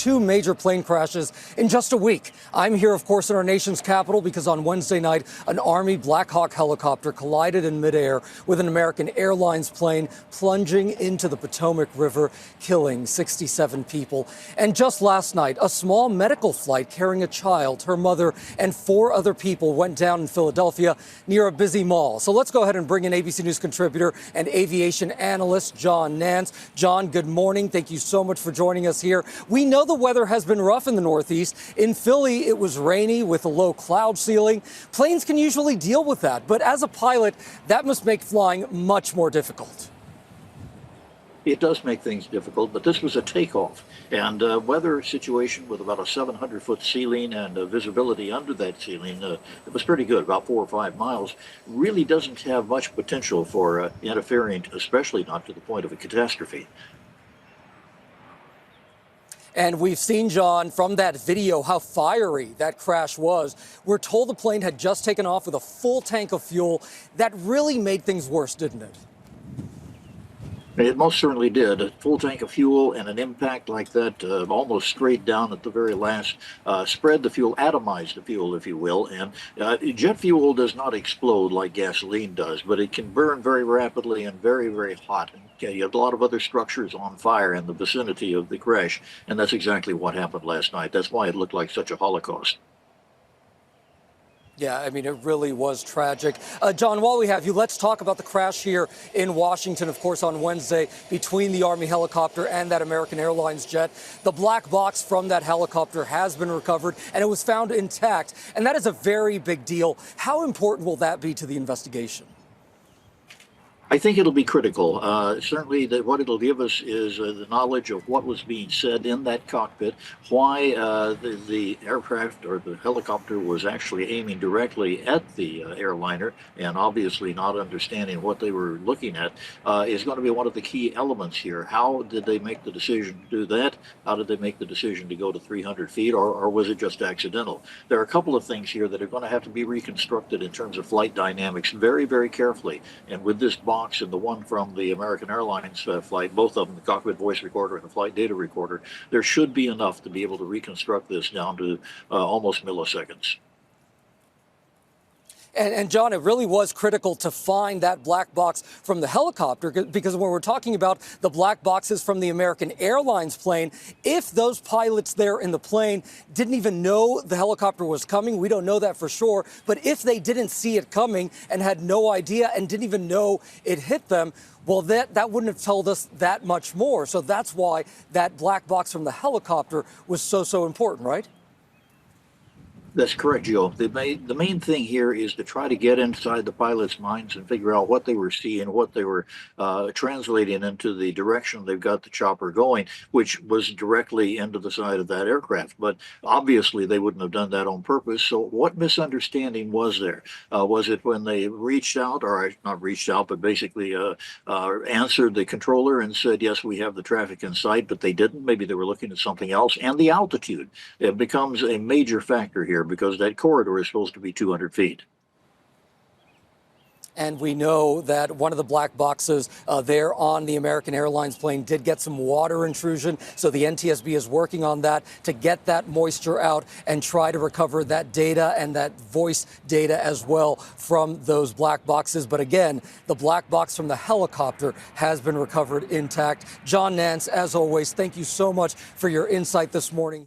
2 major plane crashes in just a week. I'm here, of course, in our nation's capital because on Wednesday night, an Army Black Hawk helicopter collided in midair with an American Airlines plane, plunging into the Potomac River, killing 67 people. And just last night, a small medical flight carrying a child, her mother, and 4 other people went down in Philadelphia near a busy mall. So let's go ahead and bring in ABC News contributor and aviation analyst John Nance. John, good morning. Thank you so much for joining us here. We know the weather has been rough in the Northeast. In Philly, it was rainy with a low cloud ceiling. Planes can usually deal with that, but as a pilot, that must make flying much more difficult. It does make things difficult, but this was a takeoff, and weather situation with about a 700-foot ceiling and visibility under that ceiling, it was pretty good, about 4 or 5 miles, really doesn't have much potential for interfering, especially not to the point of a catastrophe. And we've seen, John, from that video how fiery that crash was. We're told the plane had just taken off with a full tank of fuel. That really made things worse, didn't it? It most certainly did. A full tank of fuel and an impact like that, almost straight down at the very last, spread the fuel, atomized the fuel, if you will. And jet fuel does not explode like gasoline does, but it can burn very rapidly and very, very hot. And you have a lot of other structures on fire in the vicinity of the crash, and that's exactly what happened last night. That's why it looked like such a holocaust. Yeah, I mean, it really was tragic. John, while we have you, let's talk about the crash here in Washington, of course, on Wednesday between the Army helicopter and that American Airlines jet. The black box from that helicopter has been recovered, and it was found intact. And that is a very big deal. How important will that be to the investigation? I think it'll be critical. Certainly, what it'll give us is the knowledge of what was being said in that cockpit, why the aircraft or the helicopter was actually aiming directly at the airliner, and obviously not understanding what they were looking at is going to be one of the key elements here. How did they make the decision to do that? How did they make the decision to go to 300 feet, or was it just accidental? There are a couple of things here that are going to have to be reconstructed in terms of flight dynamics very, very carefully. And with this box and the one from the American Airlines flight, both of them, the cockpit voice recorder and the flight data recorder, there should be enough to be able to reconstruct this down to almost milliseconds. And John, it really was critical to find that black box from the helicopter, because when we're talking about the black boxes from the American Airlines plane, if those pilots there in the plane didn't even know the helicopter was coming, we don't know that for sure, but if they didn't see it coming and had no idea and didn't even know it hit them, well, that wouldn't have told us that much more. So that's why that black box from the helicopter was so important, right? That's correct, Joe. The main thing here is to try to get inside the pilots' minds and figure out what they were seeing, what they were translating into the direction they've got the chopper going, which was directly into the side of that aircraft. But obviously, they wouldn't have done that on purpose. So what misunderstanding was there? Was it when they reached out, or not reached out, but basically answered the controller and said, yes, we have the traffic in sight, but they didn't? Maybe they were looking at something else. And the altitude, it becomes a major factor here, because that corridor is supposed to be 200 feet. And we know that one of the black boxes there on the American Airlines plane did get some water intrusion. So the NTSB is working on that to get that moisture out and try to recover that data and that voice data as well from those black boxes. But again, the black box from the helicopter has been recovered intact. John Nance, as always, thank you so much for your insight this morning.